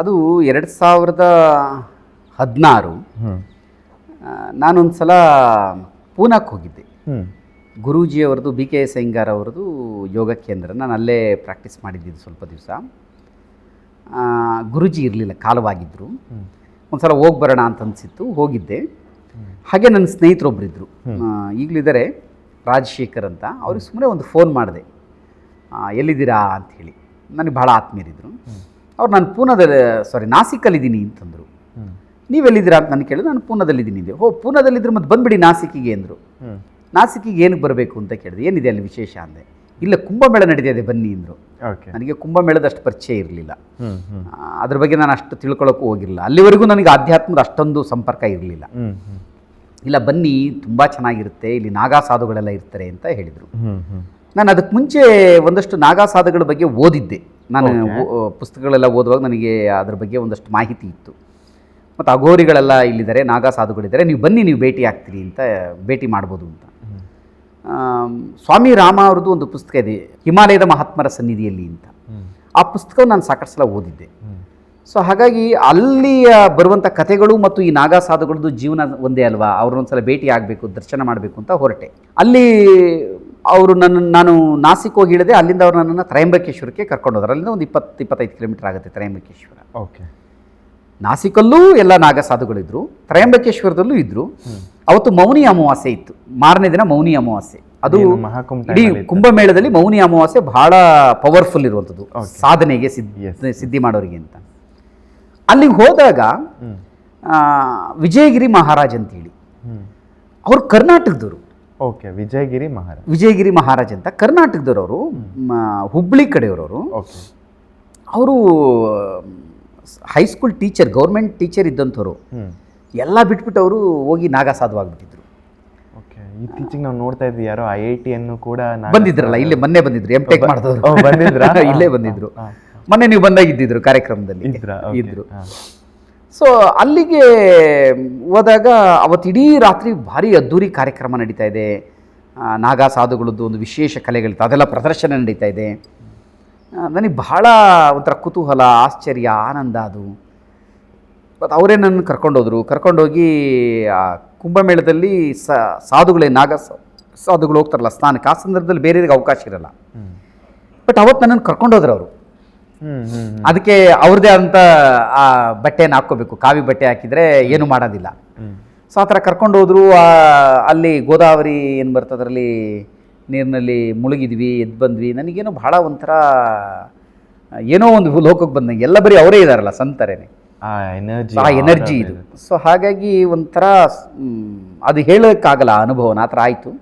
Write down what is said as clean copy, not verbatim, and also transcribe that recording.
ಅದು 2016. ನಾನೊಂದು ಸಲ ಪೂನಾಕ್ಕೆ ಹೋಗಿದ್ದೆ. ಗುರೂಜಿಯವರದು BKS ಅಯ್ಯಂಗಾರ್ ಅವರದು ಯೋಗ ಕೇಂದ್ರ. ನಾನು ಅಲ್ಲೇ ಪ್ರಾಕ್ಟೀಸ್ ಮಾಡಿದ್ದಿದ್ದು ಸ್ವಲ್ಪ ದಿವಸ. ಗುರೂಜಿ ಇರಲಿಲ್ಲ, ಕಾಲವಾಗಿದ್ದರು. ಒಂದು ಸಲ ಹೋಗಿ ಬರೋಣ ಅಂತ ಅನಿಸಿತ್ತು, ಹೋಗಿದ್ದೆ. ಹಾಗೆ ನನ್ನ ಸ್ನೇಹಿತರೊಬ್ಬರಿದ್ದರು, ಈಗಲಿದ್ದಾರೆ, ರಾಜಶೇಖರ್ ಅಂತ. ಅವ್ರಿಗೆ ಸುಮ್ಮನೆ ಒಂದು ಫೋನ್ ಮಾಡಿದೆ, ಎಲ್ಲಿದ್ದೀರಾ ಅಂಥೇಳಿ. ನನಗೆ ಭಾಳ ಆತ್ಮೀಯರಿದ್ದರು. ಅವ್ರು ನಾನು ನಾಸಿಕಲ್ಲಿದ್ದೀನಿ ಅಂತಂದರು. ನೀವೆಲ್ಲಿದ್ದೀರಾ ಅಂತ ನಾನು ಕೇಳಿದೆ. ನಾನು ಪೂನಾದಲ್ಲಿದ್ದೀನಿ ಅಂದೆ. ಪೂನಾದಲ್ಲಿದ್ದರೆ ಮತ್ತೆ ಬಂದುಬಿಡಿ ನಾಸಿಕಿಗೆ ಅಂದರು. ನಾಸಿಕಿಗೆ ಏನಕ್ಕೆ ಬರಬೇಕು ಅಂತ ಕೇಳಿದೆ. ಏನಿದೆ ಅಲ್ಲಿ ವಿಶೇಷ ಅಂದೆ. ಇಲ್ಲ, ಕುಂಭಮೇಳ ನಡೀತಿದೆ ಬನ್ನಿ ಅಂದರು. ನನಗೆ ಕುಂಭಮೇಳದಷ್ಟು ಪರಿಚಯ ಇರಲಿಲ್ಲ, ಅದ್ರ ಬಗ್ಗೆ ನಾನು ಅಷ್ಟು ತಿಳ್ಕೊಳ್ಳೋಕ್ಕೂ ಹೋಗಿರಲಿಲ್ಲ. ಅಲ್ಲಿವರೆಗೂ ನನಗೆ ಆಧ್ಯಾತ್ಮದ ಅಷ್ಟೊಂದು ಸಂಪರ್ಕ ಇರಲಿಲ್ಲ. ಇಲ್ಲ ಬನ್ನಿ, ತುಂಬ ಚೆನ್ನಾಗಿರುತ್ತೆ, ಇಲ್ಲಿ ನಾಗಾ ಸಾಧುಗಳೆಲ್ಲ ಇರ್ತಾರೆ ಅಂತ ಹೇಳಿದರು. ನಾನು ಅದಕ್ಕೆ ಮುಂಚೆ ಒಂದಷ್ಟು ನಾಗಾ ಸಾಧುಗಳ ಬಗ್ಗೆ ಓದಿದ್ದೆ. ನಾನು ಪುಸ್ತಕಗಳೆಲ್ಲ ಓದುವಾಗ ನನಗೆ ಅದ್ರ ಬಗ್ಗೆ ಒಂದಷ್ಟು ಮಾಹಿತಿ ಇತ್ತು. ಮತ್ತು ಅಘೋರಿಗಳೆಲ್ಲ ಇಲ್ಲಿದ್ದಾರೆ, ನಾಗಾ ಸಾಧುಗಳಿದ್ದಾರೆ, ನೀವು ಬನ್ನಿ, ನೀವು ಭೇಟಿ ಆಗ್ತೀರಿ ಅಂತ, ಭೇಟಿ ಮಾಡ್ಬೋದು ಅಂತ. ಸ್ವಾಮಿ ರಾಮ ಅವ್ರದ್ದು ಒಂದು ಪುಸ್ತಕ ಇದೆ, ಹಿಮಾಲಯದ ಮಹಾತ್ಮರ ಸನ್ನಿಧಿಯಲ್ಲಿ ಅಂತ. ಆ ಪುಸ್ತಕವನ್ನು ನಾನು ಸಾಕಷ್ಟು ಸಲ ಓದಿದ್ದೆ. ಸೊ ಹಾಗಾಗಿ ಅಲ್ಲಿಯ ಬರುವಂಥ ಕಥೆಗಳು ಮತ್ತು ಈ ನಾಗಾ ಸಾಧುಗಳದ್ದು ಜೀವನ ಒಂದೇ ಅಲ್ವಾ, ಅವ್ರನ್ನೊಂದ್ಸಲ ಭೇಟಿ ಆಗಬೇಕು, ದರ್ಶನ ಮಾಡಬೇಕು ಅಂತ ಹೊರಟೆ. ಅಲ್ಲಿ ಅವರು ನಾನು ನಾಸಿಕ್ ಹೋಗಿ ಹೇಳಿದೆ. ಅಲ್ಲಿಂದ ಅವರು ನನ್ನನ್ನು ತ್ರಯಂಬಕೇಶ್ವರಕ್ಕೆ ಕರ್ಕೊಂಡು ಹೋದ್ರು. ಅಲ್ಲಿಂದ ಒಂದು 20-25 ಕಿಲೋಮೀಟರ್ ಆಗುತ್ತೆ ತ್ರಯಂಬಕೇಶ್ವರ. ನಾಸಿಕಲ್ಲೂ ಎಲ್ಲ ನಾಗಾ ಸಾಧುಗಳಿದ್ರು, ತ್ರಯಂಬಕೇಶ್ವರದಲ್ಲೂ ಇದ್ದರು. ಅವತ್ತು ಮೌನಿ ಅಮಾವಾಸ್ಯೆ ಇತ್ತು, ಮಾರನೇ ದಿನ ಮೌನಿ ಅಮಾವಾಸ್ಯೆ. ಅದು ಇಡೀ ಕುಂಭಮೇಳದಲ್ಲಿ ಮೌನಿ ಅಮಾವಾಸ್ಯೆ ಬಹಳ ಪವರ್ಫುಲ್ ಇರುವಂಥದ್ದು ಸಾಧನೆಗೆ, ಸಿದ್ಧಿ ಮಾಡೋರಿಗೆ ಅಂತ. ಅಲ್ಲಿಗೆ ಹೋದಾಗ ವಿಜಯಗಿರಿ ಮಹಾರಾಜ್ ಅಂತೇಳಿ, ಅವರು ಕರ್ನಾಟಕದವರು. ವಿಜಯಗಿರಿ ಮಹಾರಾಜ್ ಅಂತ ಕರ್ನಾಟಕದವರು, ಹುಬ್ಳಿ ಕಡೆಯವರವರು. ಅವರು ಹೈಸ್ಕೂಲ್ ಟೀಚರ್, ಗೌರ್ಮೆಂಟ್ ಟೀಚರ್ ಇದ್ದಂಥವ್ರು. ಎಲ್ಲ ಬಿಟ್ಬಿಟ್ಟು ಅವರು ಹೋಗಿ ನಾಗಾ ಸಾಧು ಆಗ್ಬಿಟ್ಟಿದ್ರು. ಇತ್ತೀಚೆಗೆ ನಾವು ನೋಡ್ತಾ ಇದ್ವಿ, ಯಾರೋ IIT ಅನ್ನು ಕೂಡ ಬಂದಿದ್ರಲ್ಲ, ಇಲ್ಲೇ ಮೊನ್ನೆ ಬಂದಿದ್ರು, M.Tech ಮಾಡಿದವರು ಇಲ್ಲೇ ಬಂದಿದ್ರು. ಮೊನ್ನೆ ನೀವು ಬಂದಾಗ ಇದ್ದಿದ್ರು ಕಾರ್ಯಕ್ರಮದಲ್ಲಿ ಇದ್ರು. ಸೊ ಅಲ್ಲಿಗೆ ಹೋದಾಗ ಅವತ್ತು ಇಡೀ ರಾತ್ರಿ ಭಾರಿ ಅದ್ಧೂರಿ ಕಾರ್ಯಕ್ರಮ ನಡೀತಾ ಇದೆ. ನಾಗಾ ಸಾಧುಗಳದ್ದು ಒಂದು ವಿಶೇಷ ಕಲೆಗಳಿತ್ತು, ಅದೆಲ್ಲ ಪ್ರದರ್ಶನ ನಡೀತಾ ಇದೆ. ನನಗೆ ಬಹಳ ಒಂಥರ ಕುತೂಹಲ, ಆಶ್ಚರ್ಯ, ಆನಂದ ಅದು. ಮತ್ತು ಅವರೇ ನನ್ನ ಕರ್ಕೊಂಡೋಗಿ ಕುಂಭಮೇಳದಲ್ಲಿ ಸಾಧುಗಳೇ, ನಾಗಾ ಸಾಧುಗಳು ಹೋಗ್ತಾರಲ್ಲ ಸ್ನಾನಕ್ಕೆ, ಆ ಸಂದರ್ಭದಲ್ಲಿ ಬೇರೆಯವ್ರಿಗೆ ಅವಕಾಶ ಇರಲ್ಲ. ಬಟ್ ಅವತ್ತು ನನ್ನನ್ನು ಕರ್ಕೊಂಡೋದ್ರು ಅವರು. ಅದಕ್ಕೆ ಅವ್ರದ್ದೇ ಆದಂಥ ಆ ಬಟ್ಟೆಯನ್ನು ಹಾಕ್ಕೋಬೇಕು, ಕಾವಿ ಬಟ್ಟೆ ಹಾಕಿದರೆ ಏನೂ ಮಾಡೋದಿಲ್ಲ. ಸೊ ಆ ಥರ ಕರ್ಕೊಂಡೋದ್ರು. ಅಲ್ಲಿ ಗೋದಾವರಿ ಏನು ಬರ್ತದೆ, ಅದರಲ್ಲಿ ನೀರಿನಲ್ಲಿ ಮುಳುಗಿದ್ವಿ, ಎದ್ದು ಬಂದ್ವಿ. ನನಗೇನೋ ಬಹಳ ಒಂಥರ ಏನೋ ಒಂದು ಲೋಕಕ್ಕೆ ಬಂದಂಗೆ. ಎಲ್ಲ ಬರೀ ಅವರೇ ಇದ್ದಾರಲ್ಲ, ಸಂತರೇನೆ, ಆ ಎನರ್ಜಿ ಇದು. ಸೊ ಹಾಗಾಗಿ ಒಂಥರ ಅದು ಹೇಳೋಕ್ಕಾಗಲ್ಲ ಅನುಭವನ, ಆ ಥರ ಆಯಿತು.